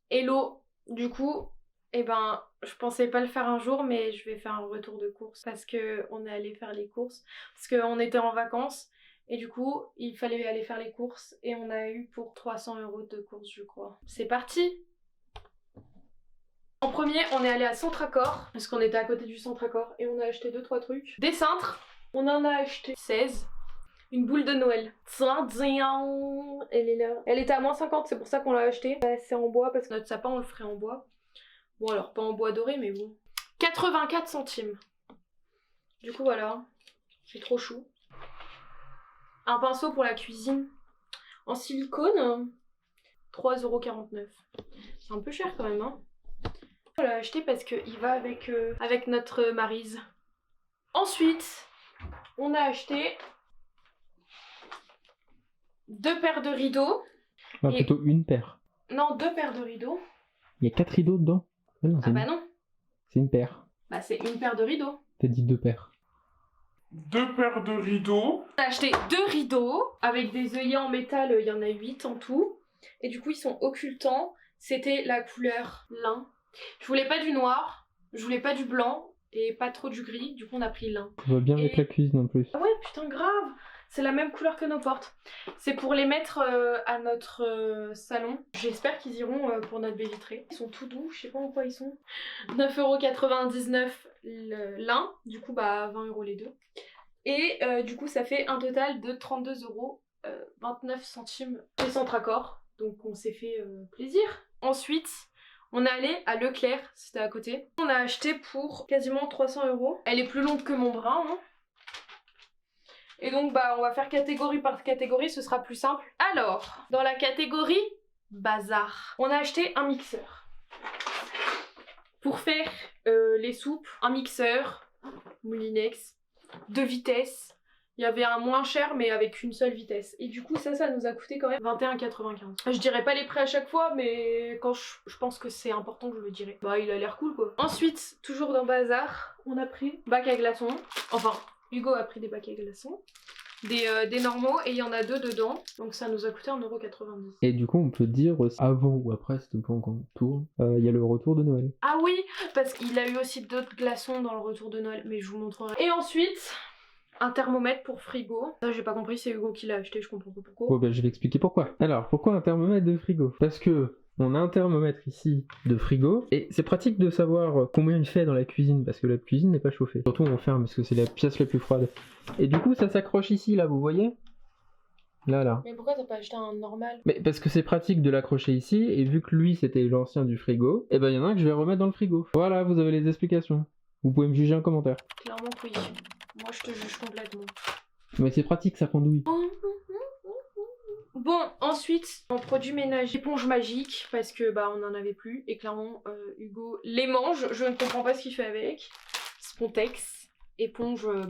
Hello, du coup, eh ben, je pensais pas le faire un jour, mais je vais faire un retour de course parce que on est allé faire les courses, parce qu'on était en vacances et du coup, il fallait aller faire les courses et on a eu pour 300 € de courses, je crois. C'est parti! En premier, on est allé à Centracor parce qu'on était à côté du Centracor et on a acheté 2-3 trucs. Des cintres, on en a acheté 16. Une boule de Noël. Elle est là. Elle était à -50, c'est pour ça qu'on l'a achetée. C'est en bois parce que notre sapin on le ferait en bois. Bon alors pas en bois doré mais bon. 84 centimes. Du coup voilà. C'est trop chou. Un pinceau pour la cuisine. En silicone. 3,49 €. C'est un peu cher quand même hein. On l'a acheté parce qu'il va avec notre Maryse. Ensuite, on a acheté 2 paires de rideaux. Enfin, plutôt une paire. Non, 2 paires de rideaux. Il y a 4 rideaux dedans. Non, Ah bah non. C'est une paire. Bah c'est une paire de rideaux. T'as dit 2 paires. 2 paires de rideaux. On a acheté 2 rideaux avec des œillets en métal, il y en a 8 en tout. Et du coup ils sont occultants. C'était la couleur lin. Je voulais pas du noir, je voulais pas du blanc et pas trop du gris. Du coup on a pris lin. Ça va bien avec la cuisine en plus. Ah ouais putain grave. C'est la même couleur que nos portes. C'est pour les mettre à notre salon. J'espère qu'ils iront pour notre baie vitrée. Ils sont tout doux, je sais pas en quoi ils sont. 9,99 € l'un, du coup bah 20 € les deux. Et du coup ça fait un total de 32,29 € chez Centracor. Donc on s'est fait plaisir. Ensuite, on est allé à Leclerc, c'était à côté. On a acheté pour quasiment 300 €. Elle est plus longue que mon bras, hein. Et donc bah on va faire catégorie par catégorie, ce sera plus simple. Alors, dans la catégorie bazar, on a acheté un mixeur. Pour faire les soupes, un mixeur, Moulinex, 2 vitesses. Il y avait un moins cher mais avec une seule vitesse. Et du coup ça nous a coûté quand même 21,95 €. Je dirais pas les prix à chaque fois mais quand je pense que c'est important que je le dirai. Bah il a l'air cool quoi. Ensuite, toujours dans bazar, on a pris bac à glaçons. Enfin, Hugo a pris des bacs à glaçons. Des normaux et il y en a 2 dedans. Donc ça nous a coûté 1,90 €. Et du coup, on peut dire avant ou après, c'était pas encore tourne, il y a le retour de Noël. Ah oui, parce qu'il a eu aussi d'autres glaçons dans le retour de Noël, mais je vous montrerai. Et ensuite, un thermomètre pour frigo. Ça j'ai pas compris, c'est Hugo qui l'a acheté, je comprends pas pourquoi. Bon, ben je vais expliquer pourquoi. Alors, pourquoi un thermomètre de frigo? Parce que on a un thermomètre ici de frigo, et c'est pratique de savoir combien il fait dans la cuisine, parce que la cuisine n'est pas chauffée. Surtout on ferme, parce que c'est la pièce la plus froide. Et du coup ça s'accroche ici, là, vous voyez? Là. Mais pourquoi t'as pas acheté un normal? Mais parce que c'est pratique de l'accrocher ici, et vu que lui c'était l'ancien du frigo, et ben il y en a un que je vais remettre dans le frigo. Voilà, vous avez les explications. Vous pouvez me juger en commentaire. Clairement oui. Moi je te juge complètement. Mais c'est pratique, ça pendouille. Bon, ensuite, en produit ménager, éponge magique, parce que bah on en avait plus, et clairement Hugo les mange, je ne comprends pas ce qu'il fait avec. Spontex, éponge, Oh,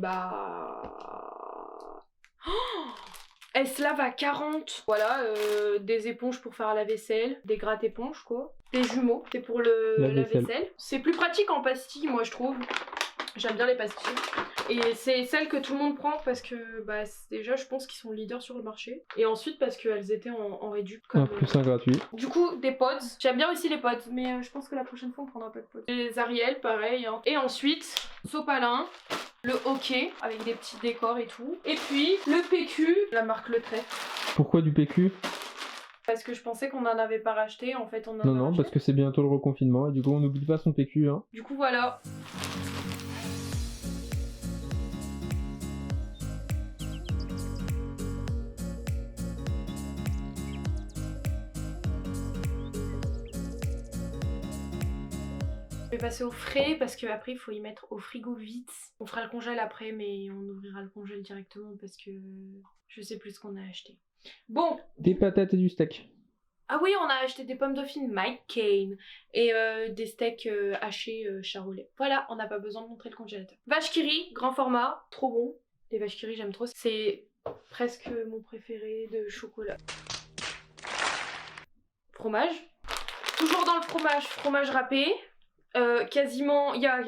elle se lave à 40. Voilà, des éponges pour faire la vaisselle, des gratte-éponges quoi. Des jumeaux, c'est pour la vaisselle. C'est plus pratique en pastille, moi je trouve. J'aime bien les pastilles. Et c'est celles que tout le monde prend parce que bah déjà je pense qu'ils sont leaders sur le marché. Et ensuite parce qu'elles étaient en réduc. Un plus un gratuit. Du coup des pods. J'aime bien aussi les pods mais je pense que la prochaine fois on prendra pas de pods. Les Ariel pareil. Hein. Et ensuite sopalin, le hockey avec des petits décors et tout. Et puis le PQ, la marque Le Trait. Pourquoi du PQ? Parce que je pensais qu'on en avait pas racheté, en fait on en a Non, racheté. parce que c'est bientôt le reconfinement et du coup on n'oublie pas son PQ hein. Du coup voilà. Je vais passer au frais parce qu'après il faut y mettre au frigo vite. On fera le congèle après mais on ouvrira le congèle directement parce que je sais plus ce qu'on a acheté. Bon. Des patates et du steak. Ah oui, on a acheté des pommes dauphines Mike Kane et des steaks hachés charolais. Voilà, on n'a pas besoin de montrer le congélateur. Vache qui rit, grand format, trop bon. Les vaches qui rit, j'aime trop. C'est presque mon préféré de chocolat. Fromage. Toujours dans le fromage râpé. Quasiment, il y a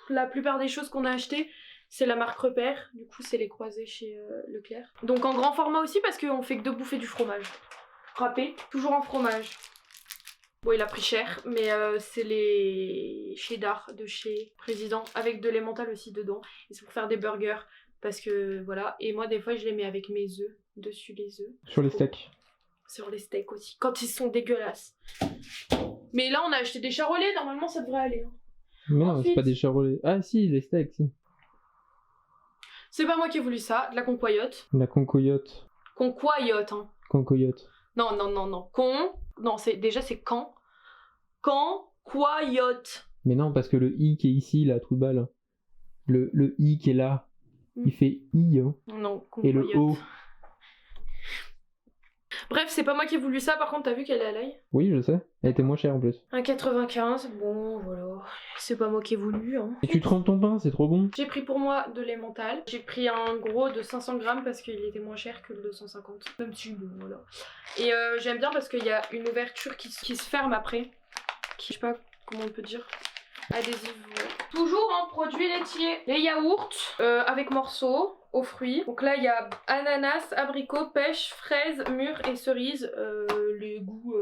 la plupart des choses qu'on a achetées, c'est la marque Repère. Du coup, c'est les croisés chez Leclerc. Donc en grand format aussi parce qu'on fait que de bouffer du fromage. Râpé, toujours en fromage. Bon, il a pris cher, mais c'est les cheddar de chez Président, avec de l'emmental aussi dedans. Et c'est pour faire des burgers, parce que voilà. Et moi, des fois, je les mets avec mes œufs, dessus les œufs. Sur les steaks. Sur les steaks aussi, quand ils sont dégueulasses. Mais là, on a acheté des charolais, normalement, ça devrait aller. Hein. Mais non, c'est Ensuite- pas des charolais. Ah si, les steaks, si. C'est pas moi qui ai voulu ça, de la concoyote. La concoyote. Concoyote, hein. Concoyote. Non, non, non, non. Non, c'est quand. Concoyote. Mais non, parce que le i qui est ici, là, tout bas, là. Le i qui est là, il fait i, hein. Non, Et le concoyote. o. Bref, c'est pas moi qui ai voulu ça, par contre, t'as vu qu'elle est à l'œil. Oui, je sais. Elle était moins chère en plus. 1,95, bon, voilà. C'est pas moi qui ai voulu, hein. Et tu trempes ton pain, c'est trop bon. J'ai pris pour moi de l'emmental. J'ai pris un gros de 500 grammes parce qu'il était moins cher que le de 150. Même si, bon, voilà. Et j'aime bien parce qu'il y a une ouverture qui se ferme après. Je sais pas comment on peut dire. Adhésif. Ouais. Toujours en produits laitiers. Les yaourts avec morceaux aux fruits. Donc là, il y a ananas, abricot, pêche, fraise, mûre et cerise. Les goûts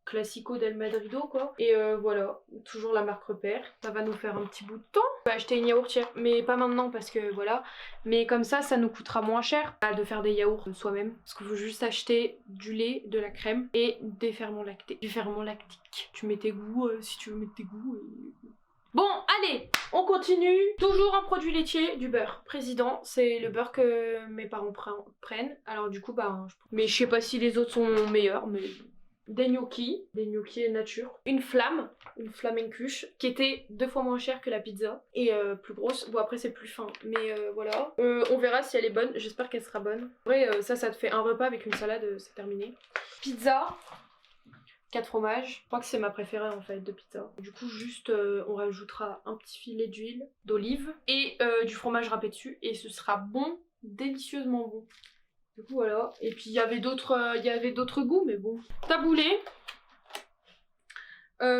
classico del Madrido, quoi. Et voilà, toujours la marque Repère. Ça va nous faire un petit bout de temps. On va acheter une yaourtière, mais pas maintenant parce que voilà. Mais comme ça nous coûtera moins cher de faire des yaourts soi-même. Parce qu'il faut juste acheter du lait, de la crème et des ferments lactés. Du ferment lactique. Tu mets tes goûts si tu veux mettre tes goûts. Bon, allez, on continue. Toujours un produit laitier, du beurre. Président, c'est le beurre que mes parents prennent. Alors du coup, mais je sais pas si les autres sont meilleurs, mais... Des gnocchis nature. Une flamencuche, qui était 2 fois moins chère que la pizza. Et plus grosse. Bon, après, c'est plus fin. Mais voilà. On verra si elle est bonne. J'espère qu'elle sera bonne. En vrai, ça te fait un repas avec une salade, c'est terminé. Pizza. 4 fromages. Je crois que c'est ma préférée en fait de pizza. Du coup, juste on rajoutera un petit filet d'huile d'olive et du fromage râpé dessus. Et ce sera bon, délicieusement bon. Du coup, voilà. Et puis, il y avait d'autres goûts, mais bon. Taboulé.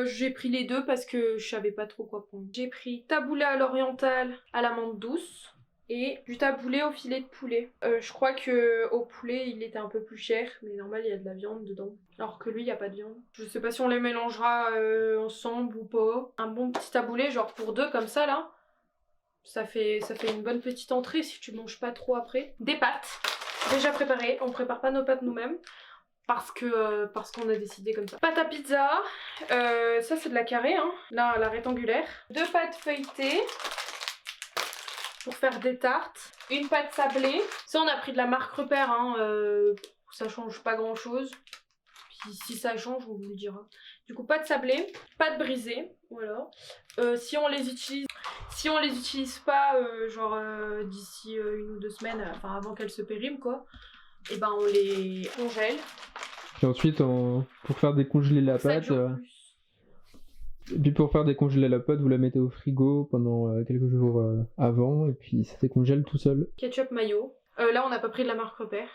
J'ai pris les deux parce que je savais pas trop quoi prendre. J'ai pris taboulé à l'oriental à l'amande douce et du taboulé au filet de poulet. Je crois que au poulet, il était un peu plus cher, mais normal, il y a de la viande dedans. Alors que lui, il n'y a pas de viande. Je sais pas si on les mélangera ensemble ou pas. Un bon petit taboulé, genre pour deux, comme ça, là. Ça fait une bonne petite entrée si tu manges pas trop après. Des pâtes. Déjà préparé, on prépare pas nos pâtes nous-mêmes parce qu'on a décidé comme ça. Pâte à pizza, ça c'est de la carrée, hein, là la rectangulaire. 2 pâtes feuilletées pour faire des tartes. Une pâte sablée, ça on a pris de la marque Repère, hein, ça change pas grand chose. Puis si ça change on vous le dira. Du coup pâte sablée, pâte brisée, voilà. Si on les utilise pas d'ici 1 ou 2 semaines, enfin avant qu'elles se périment quoi, et ben on les congèle. Et ensuite, pour faire décongeler la 7 pâte, jours plus. et puis pour faire décongeler la pâte, vous la mettez au frigo pendant quelques jours avant, et puis ça décongèle tout seul. Ketchup mayo. Là on n'a pas pris de la marque Repère,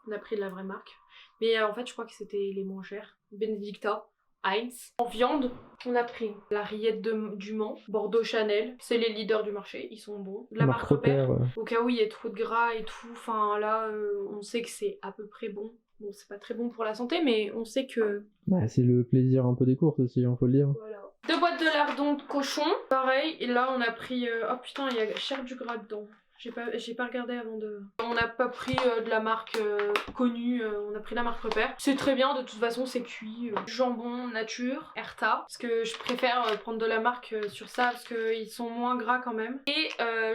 on a pris de la vraie marque. Mais en fait je crois que c'était les moins chers. Benedicta. Heinz. En viande, on a pris la rillette du Mans, Bordeaux Chanel, c'est les leaders du marché, ils sont bons. La marque Repère, au cas où il y a trop de gras et tout, enfin là on sait que c'est à peu près bon. Bon, c'est pas très bon pour la santé, mais on sait que... Bah, c'est le plaisir un peu des courses aussi, hein, faut le dire. Voilà. 2 boîtes de lardons de cochon, pareil, et là on a pris... Oh putain, il y a cher du gras dedans. J'ai pas regardé avant de... On n'a pas pris de la marque connue, on a pris la marque Repère. C'est très bien, de toute façon c'est cuit. Jambon nature, Herta, parce que je préfère prendre de la marque sur ça, parce qu'ils sont moins gras quand même. Et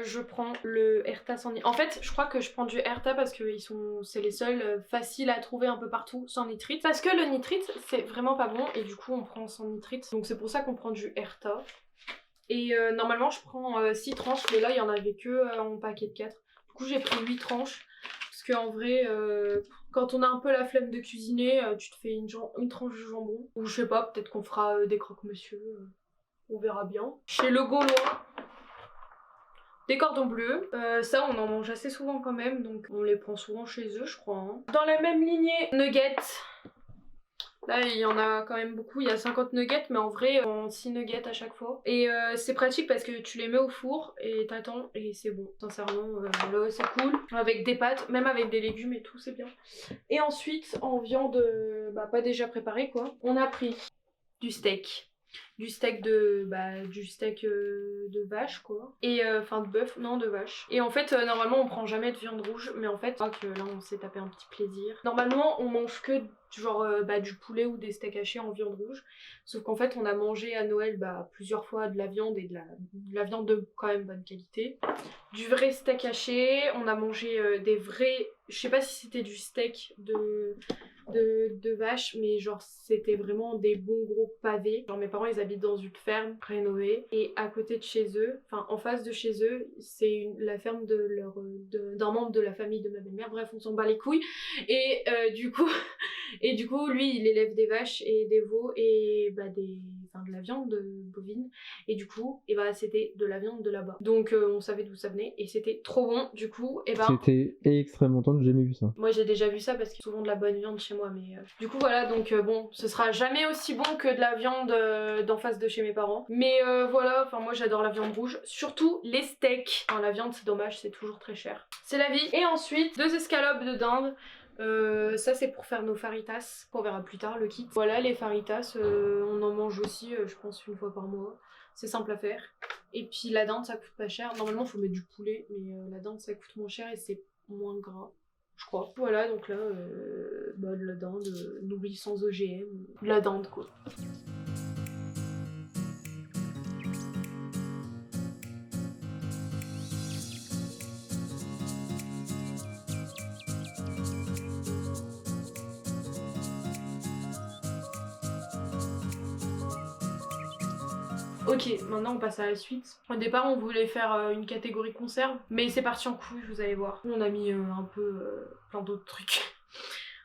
je prends le Herta sans nitrite. En fait, je crois que je prends du Herta parce que c'est les seuls faciles à trouver un peu partout, sans nitrite. Parce que le nitrite, c'est vraiment pas bon, et du coup on prend sans nitrite. Donc c'est pour ça qu'on prend du Herta. Et normalement je prends 6 tranches, mais là il y en avait que en paquet de 4. Du coup j'ai pris 8 tranches, parce qu'en vrai, quand on a un peu la flemme de cuisiner, tu te fais une tranche de jambon. Ou je sais pas, peut-être qu'on fera des croque-monsieur, on verra bien. Chez Le Gaulois, des cordons bleus, ça on en mange assez souvent quand même, donc on les prend souvent chez eux je crois. Hein. Dans la même lignée, nuggets. Là, il y en a quand même beaucoup, il y a 50 nuggets, mais en vrai, on 6 nuggets à chaque fois. Et c'est pratique parce que tu les mets au four et t'attends et c'est bon. Sincèrement, voilà, c'est cool. Avec des pâtes, même avec des légumes et tout, c'est bien. Et ensuite, en viande, pas déjà préparée quoi, on a pris du steak. Du steak de vache quoi. Et enfin de bœuf, non de vache. Et en fait normalement on prend jamais de viande rouge, mais en fait je crois que là on s'est tapé un petit plaisir. Normalement on mange que genre du poulet ou des steaks hachés en viande rouge. Sauf qu'en fait on a mangé à Noël plusieurs fois de la viande et de la viande de quand même bonne qualité. Du vrai steak haché, on a mangé des vrais, je sais pas si c'était du steak de vache, mais genre c'était vraiment des bons gros pavés. Genre mes parents ils habitent dans une ferme rénovée et à côté de chez eux, enfin en face de chez eux, c'est la ferme d'un membre de la famille de ma belle-mère. Bref, on s'en bat les couilles. Et du coup lui il élève des vaches et des veaux et de la viande bovine. Et du coup c'était de la viande de là-bas. Donc on savait d'où ça venait et c'était trop bon. Du coup c'était extrêmement temps, j'ai jamais vu ça. moi j'ai déjà vu ça parce qu'il y a souvent de la bonne viande chez moi, mais du coup voilà, donc bon, ce sera jamais aussi bon que de la viande d'en face de chez mes parents, mais voilà, enfin moi j'adore la viande rouge, surtout les steaks. Enfin la viande c'est dommage, c'est toujours très cher, c'est la vie. Et ensuite 2 escalopes de dinde. Ça c'est pour faire nos faritas, qu'on verra plus tard le kit. Voilà, les faritas, on en mange aussi je pense une fois par mois. C'est simple à faire. Et puis la dinde ça coûte pas cher. Normalement faut mettre du poulet, mais la dinde ça coûte moins cher et c'est moins gras, je crois. Voilà, donc là, de la dinde, nourrie sans OGM, de la dinde quoi. Ok, maintenant on passe à la suite. Au départ on voulait faire une catégorie conserve, mais c'est parti en couille, vous allez voir. On a mis un peu plein d'autres trucs.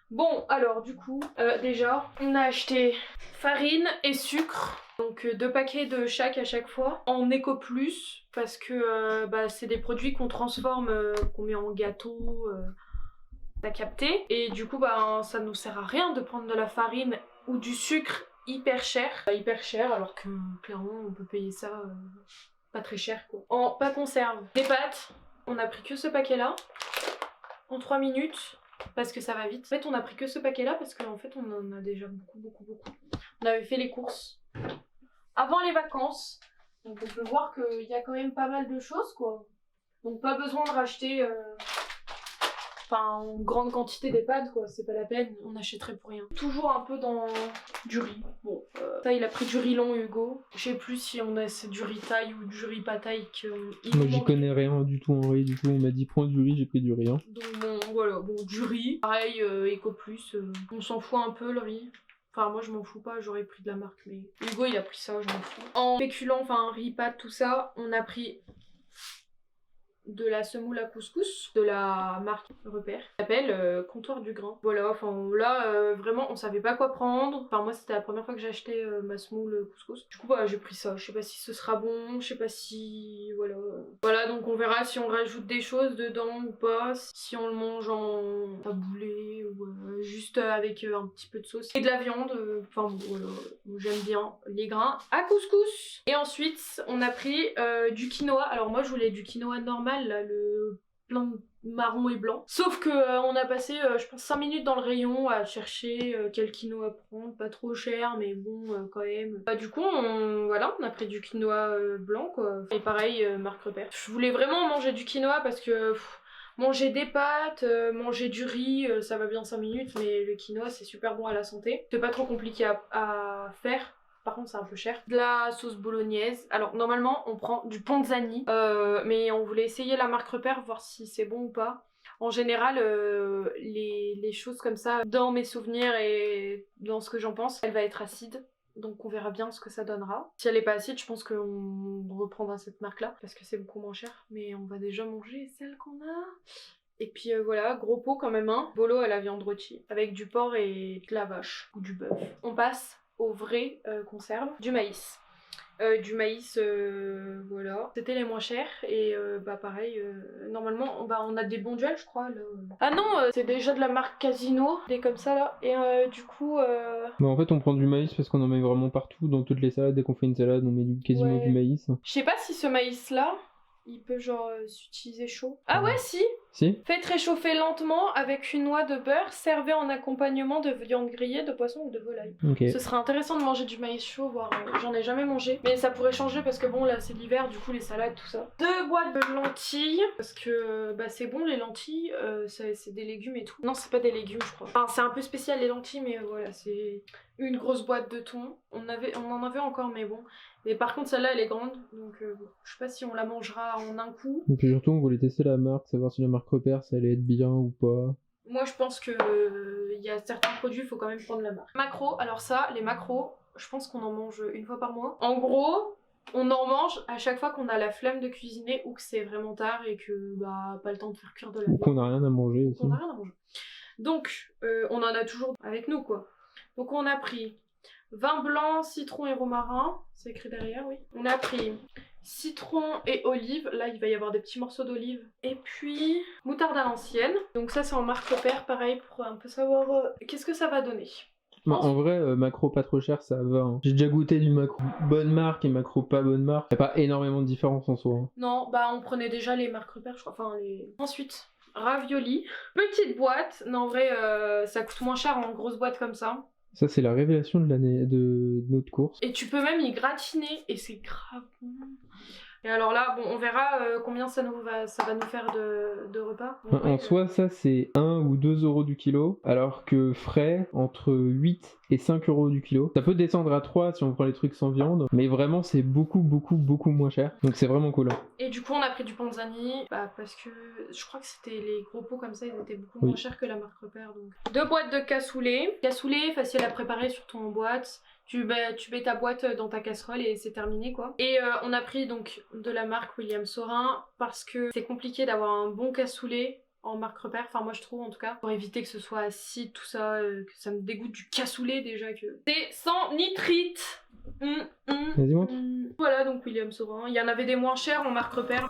Bon, alors du coup, déjà, on a acheté farine et sucre. Donc 2 paquets de chaque à chaque fois. En éco plus, parce que c'est des produits qu'on transforme, qu'on met en gâteau, t'as capté. Et du coup, ça nous sert à rien de prendre de la farine ou du sucre hyper cher alors que clairement on peut payer ça pas très cher quoi. En pas conserve, des pâtes, on a pris que ce paquet là en 3 minutes parce que ça va vite. En fait on a pris que ce paquet là parce qu'en fait on en a déjà beaucoup. On avait fait les courses avant les vacances, donc on peut voir qu'il y a quand même pas mal de choses quoi. Donc pas besoin de racheter en grande quantité des pâtes quoi, c'est pas la peine, on achèterait pour rien. Toujours un peu dans du riz. Bon, ça il a pris du riz long Hugo. Je sais plus si c'est du riz thaï ou du riz pas thaï que moi j'y connais rien du tout en riz, du coup on m'a dit prends du riz, j'ai pris du riz. Hein. Donc bon voilà, du riz. Pareil, Eco Plus, on s'en fout un peu le riz. Enfin moi je m'en fous pas, j'aurais pris de la marque mais Hugo il a pris ça, je m'en fous. En féculent, riz, pâtes, tout ça, on a pris de la semoule à couscous de la marque Repère, qui s'appelle Comptoir du Grain. Voilà, là vraiment on savait pas quoi prendre. Enfin moi c'était la première fois que j'ai acheté ma semoule couscous. Du coup j'ai pris ça, je sais pas si ce sera bon, je sais pas si voilà donc on verra si on rajoute des choses dedans ou pas, si on le mange en taboulé ou juste avec un petit peu de sauce et de la viande. Voilà, j'aime bien les grains à couscous. Et ensuite on a pris du quinoa. Alors moi je voulais du quinoa normal là, le plein marron et blanc. Sauf que on a passé je pense 5 minutes dans le rayon à chercher quel quinoa prendre, pas trop cher mais bon quand même. Du coup on a pris du quinoa blanc quoi. Et pareil marque Repère. Je voulais vraiment manger du quinoa parce que manger des pâtes, manger du riz, ça va bien 5 minutes, mais le quinoa c'est super bon à la santé. C'est pas trop compliqué à faire. Par contre c'est un peu cher. De la sauce bolognaise. Alors normalement on prend du Panzani, mais on voulait essayer la marque Repère, voir si c'est bon ou pas. En général les choses comme ça, dans mes souvenirs et dans ce que j'en pense, elle va être acide. Donc on verra bien ce que ça donnera. Si elle est pas acide, je pense qu'on reprendra cette marque là, parce que c'est beaucoup moins cher. Mais on va déjà manger celle qu'on a. Et puis voilà, gros pot quand même Bolo à la viande rôtie, avec du porc et de la vache, ou du bœuf. On passe aux vraies conserves, du maïs. Voilà. C'était les moins chers et pareil, normalement on a des bons duels je crois. Là. Ah non, c'est déjà de la marque Casino, des comme ça là. Et du coup... en fait on prend du maïs parce qu'on en met vraiment partout, dans toutes les salades. Dès qu'on fait une salade on met quasiment du maïs. Je sais pas si ce maïs là, il peut s'utiliser chaud. Ah ouais si, Si? Faites réchauffer lentement avec une noix de beurre, servez en accompagnement de viande grillée, de poisson ou de volaille. Ok. Ce serait intéressant de manger du maïs chaud, voire j'en ai jamais mangé. Mais ça pourrait changer parce que bon là c'est l'hiver, du coup les salades, tout ça. 2 boîtes de lentilles, parce que bah c'est bon les lentilles, c'est des légumes et tout. Non c'est pas des légumes je crois. Enfin c'est un peu spécial les lentilles mais voilà c'est une grosse boîte de thon. On en avait encore mais bon. Mais par contre celle-là elle est grande, donc je sais pas si on la mangera en un coup. Et puis surtout, on voulait tester la marque, savoir si la marque repère, ça allait être bien ou pas. Moi je pense que y a certains produits, il faut quand même prendre la marque. Macros, alors ça, les macros, je pense qu'on en mange une fois par mois. En gros, on en mange à chaque fois qu'on a la flemme de cuisiner ou que c'est vraiment tard et que bah pas le temps de faire cuire de la Ou viande. qu'on a rien à manger aussi. On a rien à manger. Donc on en a toujours avec nous quoi. Donc on a pris vin blanc, citron et romarin, c'est écrit derrière, oui. On a pris citron et olive, là il va y avoir des petits morceaux d'olive. Et puis moutarde à l'ancienne, donc ça c'est en marque repère, pareil pour un peu savoir qu'est-ce que ça va donner. Bah, en vrai, macro pas trop cher, ça va. Hein. J'ai déjà goûté du macro bonne marque et macro pas bonne marque. Y a pas énormément de différence en soi. Hein. Non, bah on prenait déjà les marques repères, je crois, enfin les... Ensuite, ravioli, petite boîte, non en vrai ça coûte moins cher en grosse boîte comme ça. Ça, c'est la révélation de l'année de notre course. Et tu peux même y gratiner et c'est grave bon. Et alors là, bon, on verra combien ça va nous faire de repas. En soi, ça, c'est 1 ou 2 euros du kilo, alors que frais, entre 8 et 5 euros du kilo. Ça peut descendre à 3 si on prend les trucs sans viande, mais vraiment, c'est beaucoup moins cher. Donc c'est vraiment cool. Et du coup, on a pris du panzani, bah, parce que je crois que c'était les gros pots comme ça, ils étaient beaucoup moins chers que la marque repère. Donc. 2 boîtes de cassoulet. Cassoulet, facile à préparer sur ton boîte. Tu mets ta boîte dans ta casserole et c'est terminé quoi. Et on a pris donc de la marque William Saurin parce que c'est compliqué d'avoir un bon cassoulet en marque repère, enfin moi je trouve en tout cas, pour éviter que ce soit acide, tout ça, que ça me dégoûte du cassoulet déjà que... C'est sans nitrite. Vas-y montre. Voilà donc William Saurin, il y en avait des moins chers en marque repère.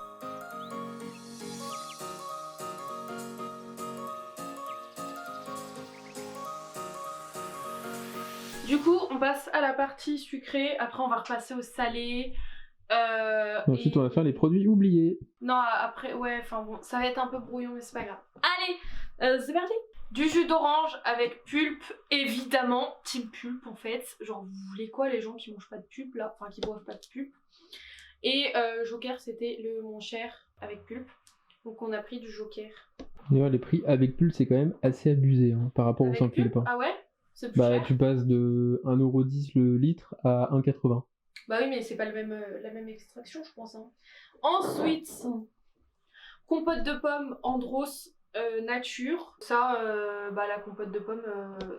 Du coup, on passe à la partie sucrée, après on va repasser au salé. Ensuite, on va faire les produits oubliés. Non, après, ouais, enfin bon, ça va être un peu brouillon, mais c'est pas grave. Allez, c'est parti. Du jus d'orange avec pulpe, évidemment, team pulpe en fait. Genre, vous voulez quoi les gens qui mangent pas de pulpe là, enfin qui boivent pas de pulpe. Et Joker, c'était le moins cher avec pulpe. Donc on a pris du Joker. D'ailleurs, les prix avec pulpe, c'est quand même assez abusé hein, par rapport au sans pulpe. Hein. Ah ouais? C'est plus bah, cher. tu passes de 1,10€ le litre à 1,80€. Bah oui, mais c'est pas la même extraction, je pense. Hein. Ensuite, compote de pommes Andros nature. Ça, bah la compote de pommes,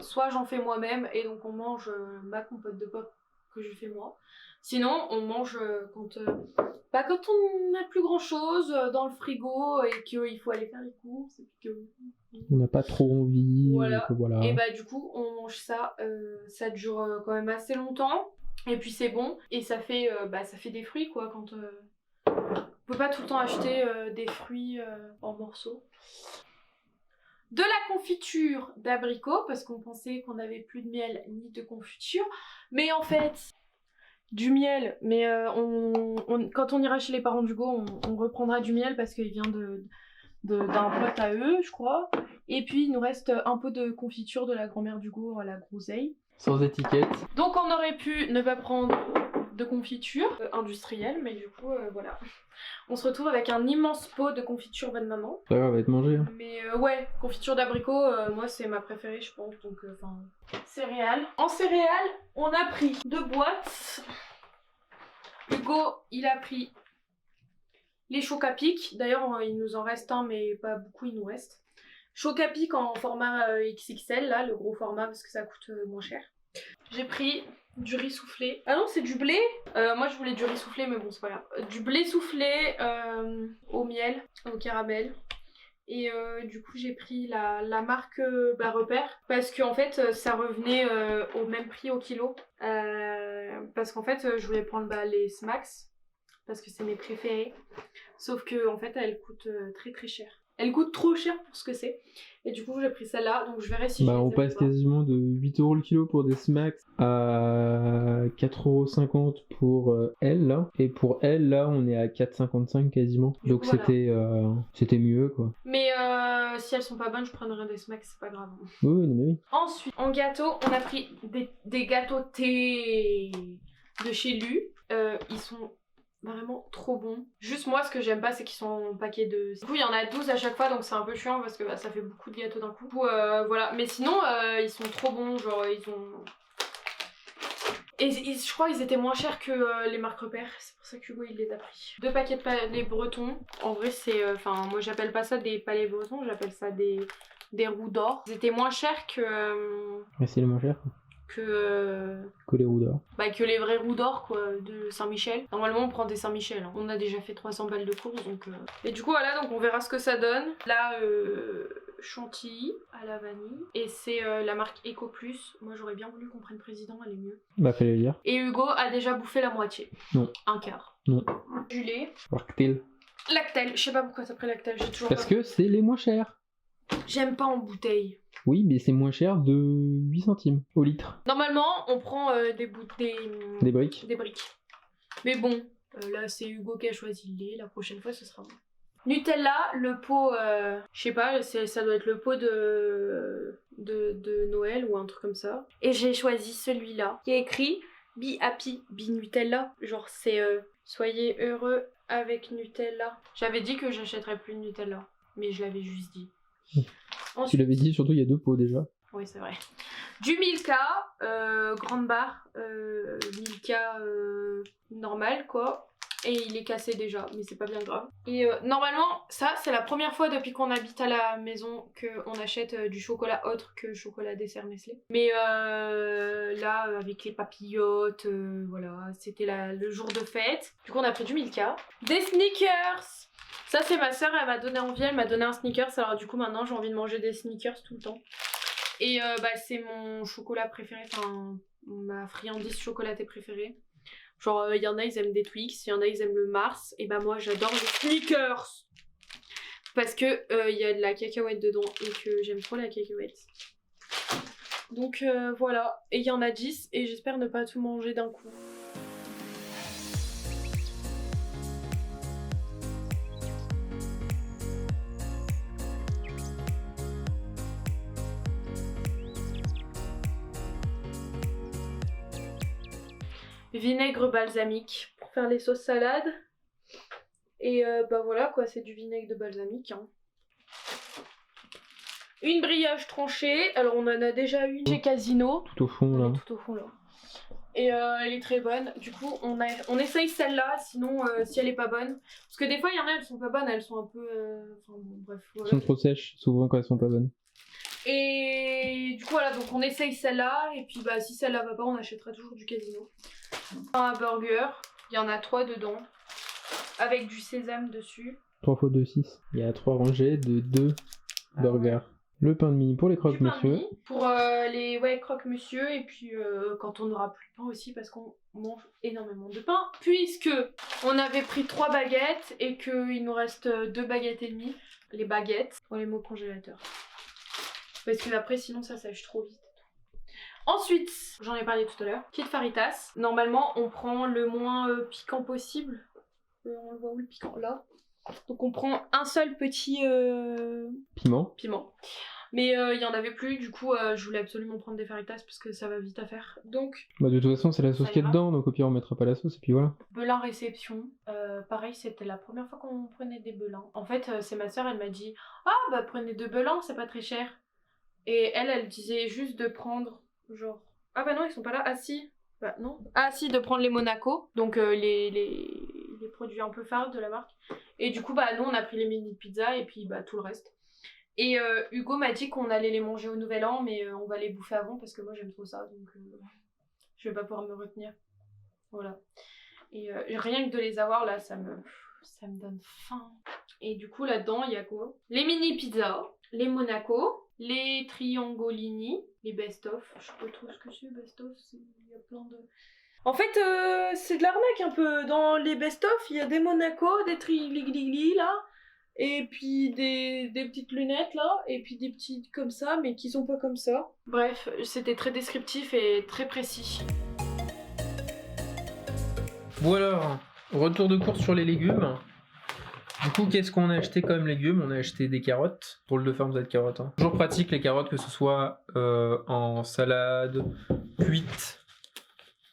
soit j'en fais moi-même et donc on mange ma compote de pommes que je fais moi. Sinon, on mange quand on n'a plus grand chose dans le frigo et qu'il faut aller faire les courses et que on n'a pas trop envie. Voilà. Voilà. Et bah du coup, on mange ça. Ça dure quand même assez longtemps. Et puis c'est bon. Et ça fait des fruits quoi. Quand on peut pas tout le temps acheter des fruits en morceaux. De la confiture d'abricot parce qu'on pensait qu'on n'avait plus de miel ni de confiture. Mais en fait, du miel. Mais quand on ira chez les parents d'Hugo, on reprendra du miel parce qu'il vient d'un pote à eux, je crois. Et puis il nous reste un peu de confiture de la grand-mère d'Hugo à la groseille. Sans étiquette. Donc on aurait pu ne pas prendre de confiture industrielle, mais du coup voilà. On se retrouve avec un immense pot de confiture bonne maman. Ça va être mangé. Hein. Mais ouais, confiture d'abricot, moi c'est ma préférée je pense, donc enfin... céréales. En céréales, on a pris 2 boîtes. Hugo, il a pris les Choc-à-Pic. D'ailleurs, il nous en reste un, mais pas beaucoup, il nous reste. Choc-à-Pic en format XXL, là, le gros format, parce que ça coûte moins cher. J'ai pris du riz soufflé. Ah non, c'est du blé. Moi, je voulais du riz soufflé, mais bon, c'est pas grave. Du blé soufflé au miel, au caramel. Et du coup, j'ai pris la marque Repère. Parce qu'en fait, ça revenait au même prix au kilo. Parce qu'en fait, je voulais prendre les Smacks. Parce que c'est mes préférés. Sauf que en fait, elles coûtent très très cher. Elle coûte trop cher pour ce que c'est. Et du coup, j'ai pris celle-là, donc je verrai si je Bah, les on aime passe ou pas. quasiment de 8€ le kilo pour des smacks à 4,50€ pour elle, là. Et pour elle, là, on est à 4,55 quasiment. Du Donc coup, voilà. c'était mieux, quoi. Mais si elles sont pas bonnes, je prendrai des smacks, c'est pas grave. Oui, non, mais oui. Ensuite, en gâteau, on a pris des gâteaux thé de chez Lu. Ils sont vraiment trop bons. Juste moi, ce que j'aime pas, c'est qu'ils sont en paquet de... Du coup, il y en a 12 à chaque fois, donc c'est un peu chiant parce que ça fait beaucoup de gâteaux d'un coup. Du coup, voilà. Mais sinon, ils sont trop bons. Genre, ils ont... Et je crois qu'ils étaient moins chers que les marques repères. C'est pour ça que Hugo, il les a pris. 2 paquets de palais bretons. En vrai, c'est... Enfin, moi, j'appelle pas ça des palais bretons. J'appelle ça des roux d'or. Ils étaient moins chers que... Mais c'est le moins cher que les roux d'or. Bah, que les vrais roux d'or quoi, de Saint-Michel. Normalement on prend des Saint-Michel, hein. On a déjà fait 300 balles de course donc... Et du coup voilà, donc on verra ce que ça donne. Là, chantilly à la vanille. Et c'est la marque Eco Plus. Moi j'aurais bien voulu qu'on prenne président, elle est mieux. Bah fallait le dire. Et Hugo a déjà bouffé la moitié. Non. Un quart. Non. Du lait. Lactel. Lactel, je sais pas pourquoi t'as pris Lactel, j'ai toujours Parce pas... que c'est les moins chers. J'aime pas en bouteille. Oui, mais c'est moins cher de 8 centimes au litre. Normalement on prend des briques. Des briques. Mais bon, là c'est Hugo qui a choisi le lait, la prochaine fois ce sera moi. Nutella, le pot, je sais pas, ça doit être le pot de Noël ou un truc comme ça. Et j'ai choisi celui-là, qui est écrit Be Happy, Be Nutella. Genre c'est soyez heureux avec Nutella. J'avais dit que j'achèterais plus de Nutella, mais je l'avais juste dit. Tu l'avais dit, surtout il y a 2 pots déjà. Oui, c'est vrai. Du Milka, grande barre, Milka normal quoi. Et il est cassé déjà, mais c'est pas bien grave. Et normalement, ça c'est la première fois depuis qu'on habite à la maison qu'on achète du chocolat autre que chocolat dessert Nestlé. Mais là, avec les papillotes, voilà, c'était le jour de fête. Du coup on a pris du Milka. Des sneakers. Ça c'est ma soeur, elle m'a donné envie, elle m'a donné un sneakers. Alors du coup maintenant j'ai envie de manger des sneakers tout le temps. Et c'est mon chocolat préféré, enfin ma friandise chocolatée préférée. Genre il y en a ils aiment des Twix, il y en a ils aiment le Mars, et bah moi j'adore les sneakers. Parce que il y a de la cacahuète dedans et que j'aime trop la cacahuète. Donc voilà, et il y en a 10 et j'espère ne pas tout manger d'un coup. Vinaigre balsamique pour faire les sauces salades. Et bah voilà quoi, c'est du vinaigre de balsamique. Hein. Une brioche tranchée, alors on en a déjà une chez Casino. Tout au fond là. Tout au fond là. Et elle est très bonne. Du coup on essaye celle-là, sinon si elle est pas bonne. Parce que des fois il y en a, elles sont pas bonnes, elles sont un peu... Enfin bon bref. Voilà. Elles sont trop sèches souvent quand elles sont pas bonnes. Et du coup voilà, donc on essaye celle-là. Et puis bah si celle-là va pas, on achètera toujours du Casino. Un burger, il y en a 3 dedans. Avec du sésame dessus. 3 x 2, 6. Il y a 3 rangées de 2 burgers. Le pain de mie pour les croque-monsieur. Pour les croque-monsieur. Et puis quand on n'aura plus de pain aussi, parce qu'on mange énormément de pain. Puisque on avait pris 3 baguettes et qu'il nous reste 2 baguettes et demie. Les baguettes, on les met au congélateur. Parce que après sinon ça sèche trop vite. Ensuite, j'en ai parlé tout à l'heure, kit Faritas. Normalement, on prend le moins piquant possible. On le voit où le piquant? Là. Donc on prend un seul petit piment. Mais il y en avait plus, du coup je voulais absolument prendre des Faritas parce que ça va vite à faire. Donc... Bah de toute façon c'est la sauce qui est dedans, donc au pire on mettra pas la sauce et puis voilà. Belin réception. Pareil, c'était la première fois qu'on prenait des belins. En fait, c'est ma soeur, elle m'a dit « Ah bah prenez 2 belins, c'est pas très cher. » Et elle disait juste de prendre... Genre, ah bah non, ils sont pas là. Ah si, bah non. Ah si, de prendre les Monaco, donc les produits un peu phares de la marque. Et du coup, bah nous, on a pris les mini pizzas et puis bah tout le reste. Et Hugo m'a dit qu'on allait les manger au Nouvel An, mais on va les bouffer avant parce que moi j'aime trop ça, donc je vais pas pouvoir me retenir. Voilà. Et rien que de les avoir là, ça me donne faim. Et du coup, là-dedans, il y a quoi? Les mini pizzas, les Monaco, les triangolini, les best-of. Je sais pas trop ce que c'est, best-of. Il y a plein de... En fait, c'est de l'arnaque un peu. Dans les best-of, il y a des Monaco, des triangolini là. Et puis des petites lunettes là, et puis des petites comme ça, mais qui sont pas comme ça. Bref, c'était très descriptif et très précis. Bon alors, retour de course sur les légumes. Du coup, qu'est-ce qu'on a acheté comme légumes? On a acheté des carottes, drôle de forme cette carotte. Hein. Toujours pratique les carottes, que ce soit en salade, cuite,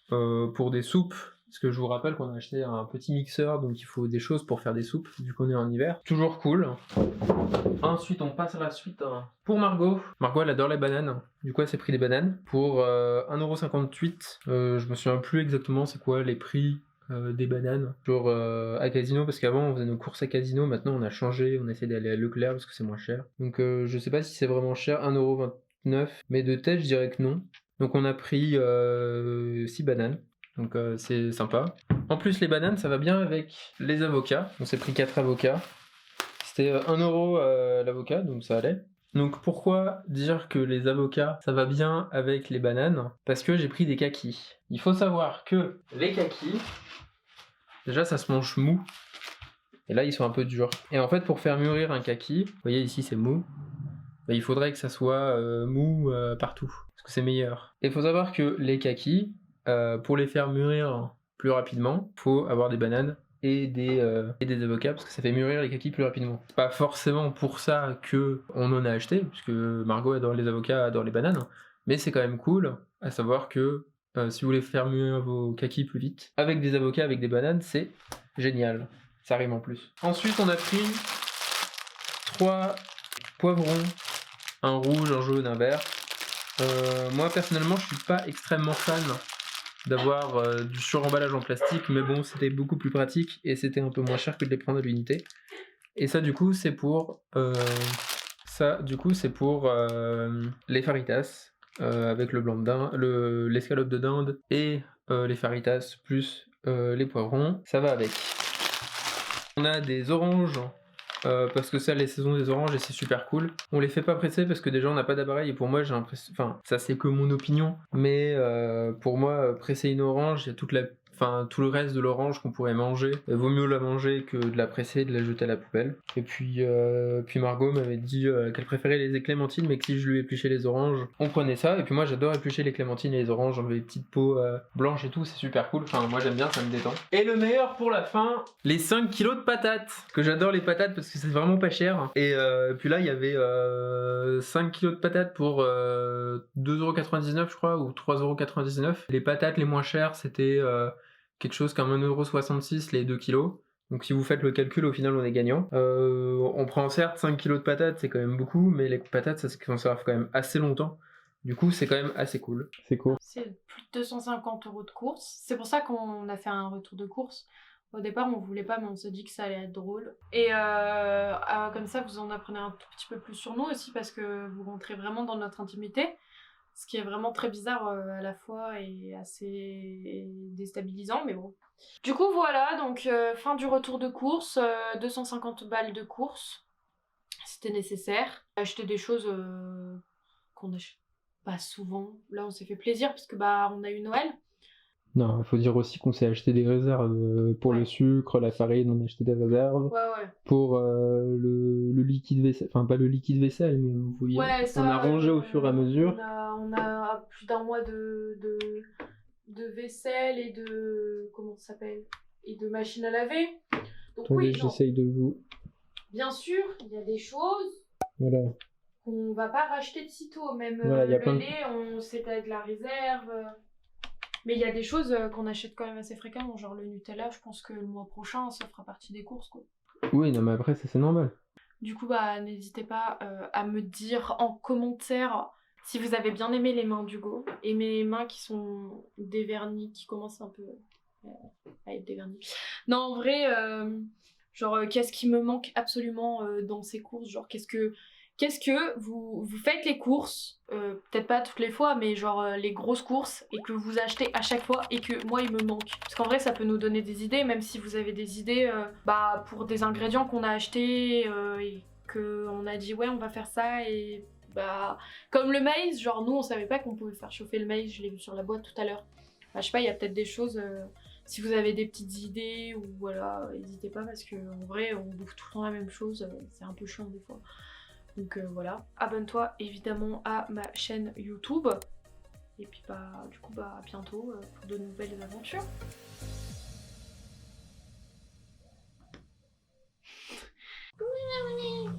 pour des soupes. Parce que je vous rappelle qu'on a acheté un petit mixeur, donc il faut des choses pour faire des soupes, vu qu'on est en hiver. Toujours cool. Ensuite, on passe à la suite. Pour Margot. Margot, elle adore les bananes. Du coup, elle s'est pris des bananes. Pour 1,58€, je me souviens plus exactement c'est quoi les prix des bananes. Genre à Casino, parce qu'avant on faisait nos courses à Casino, maintenant on a changé, on essaie d'aller à Leclerc parce que c'est moins cher. Donc je sais pas si c'est vraiment cher, 1,29€, mais de tête je dirais que non. Donc on a pris 6 bananes. Donc c'est sympa. En plus les bananes ça va bien avec les avocats. On s'est pris 4 avocats. C'était 1€ l'avocat, donc ça allait. Donc pourquoi dire que les avocats ça va bien avec les bananes? Parce que j'ai pris des kakis. Il faut savoir que les kakis, déjà ça se mange mou. Et là ils sont un peu durs. Et en fait pour faire mûrir un kaki, vous voyez ici c'est mou, bah, il faudrait que ça soit mou partout. Parce que c'est meilleur. Et il faut savoir que les kakis, pour les faire mûrir plus rapidement, faut avoir des bananes et des avocats parce que ça fait mûrir les kakis plus rapidement. C'est pas forcément pour ça que on en a acheté, puisque Margot adore les avocats, adore les bananes, mais c'est quand même cool à savoir que si vous voulez faire mûrir vos kakis plus vite, avec des avocats, avec des bananes, c'est génial. Ça rime en plus. Ensuite, on a pris 3 poivrons, un rouge, un jaune, un vert. Moi personnellement, je suis pas extrêmement fan d'avoir du suremballage en plastique, mais bon, c'était beaucoup plus pratique et c'était un peu moins cher que de les prendre à l'unité. Et ça, du coup, c'est pour les faritas avec le blanc de dinde, l'escalope de dinde et les faritas plus les poivrons. Ça va avec. On a des oranges. Parce que ça, les saisons des oranges, et c'est super cool. On les fait pas presser parce que déjà on n'a pas d'appareil, et pour moi j'ai l'impression, enfin ça c'est que mon opinion, mais pour moi presser une orange, il y a tout le reste de l'orange qu'on pourrait manger. Il vaut mieux la manger que de la presser et de la jeter à la poubelle. Et puis Margot m'avait dit qu'elle préférait les clémentines, mais que si je lui épluchais les oranges, on prenait ça. Et puis moi j'adore éplucher les clémentines et les oranges, enlever les petites peaux blanches et tout, c'est super cool. Enfin moi j'aime bien, ça me détend. Et le meilleur pour la fin, les 5 kilos de patates. Que j'adore les patates parce que c'est vraiment pas cher. Et puis là il y avait 5 kilos de patates pour 2,99€ je crois, ou 3,99€. Les patates les moins chères c'était quelque chose comme 1,66€ les 2 kilos. Donc si vous faites le calcul, au final on est gagnant. On prend certes 5 kilos de patates, c'est quand même beaucoup, mais les patates ça se conserve quand même assez longtemps. Du coup c'est quand même assez cool. C'est cool. C'est plus de 250€ de course. C'est pour ça qu'on a fait un retour de course. Au départ on voulait pas, mais on s'est dit que ça allait être drôle. Et comme ça vous en apprenez un tout petit peu plus sur nous aussi, parce que vous rentrez vraiment dans notre intimité. Ce qui est vraiment très bizarre à la fois et assez déstabilisant, mais bon. Du coup voilà, donc fin du retour de course, 250 balles de course. C'était nécessaire. Acheter des choses qu'on achète pas souvent. Là on s'est fait plaisir parce que on a eu Noël. Non, il faut dire aussi qu'on s'est acheté des réserves pour le sucre, la farine, on a acheté des réserves. Ouais. Pour le liquide vaisselle, enfin pas le liquide vaisselle, mais vous voyez, on a rangé au fur et à mesure. On a plus d'un mois de vaisselle et de... comment ça s'appelle? Et de machine à laver. Donc attendez, j'essaye de vous... Bien sûr, il y a des choses... Voilà. Qu'on va pas racheter de sitôt, même voilà, le lait, c'est avec la réserve... Mais il y a des choses qu'on achète quand même assez fréquemment, genre le Nutella, je pense que le mois prochain, ça fera partie des courses, quoi. Oui, non mais après, ça c'est normal. Du coup, n'hésitez pas à me dire en commentaire si vous avez bien aimé les mains d'Hugo, et mes mains qui sont dévernies, qui commencent un peu à être dévernies. Non, en vrai, qu'est-ce qui me manque absolument dans ces courses, genre qu'est-ce que vous faites les courses, peut-être pas toutes les fois, mais les grosses courses, et que vous achetez à chaque fois, et que moi il me manque. Parce qu'en vrai ça peut nous donner des idées, même si vous avez des idées pour des ingrédients qu'on a achetés et qu'on a dit ouais on va faire ça, et comme le maïs, nous on savait pas qu'on pouvait faire chauffer le maïs, je l'ai vu sur la boîte tout à l'heure. Je sais pas, il y a peut-être des choses... Si vous avez des petites idées ou voilà, n'hésitez pas parce que en vrai on bouffe tout le temps la même chose, c'est un peu chiant des fois. Donc voilà, abonne-toi évidemment à ma chaîne YouTube. Et puis bah du coup bah à bientôt pour de nouvelles aventures.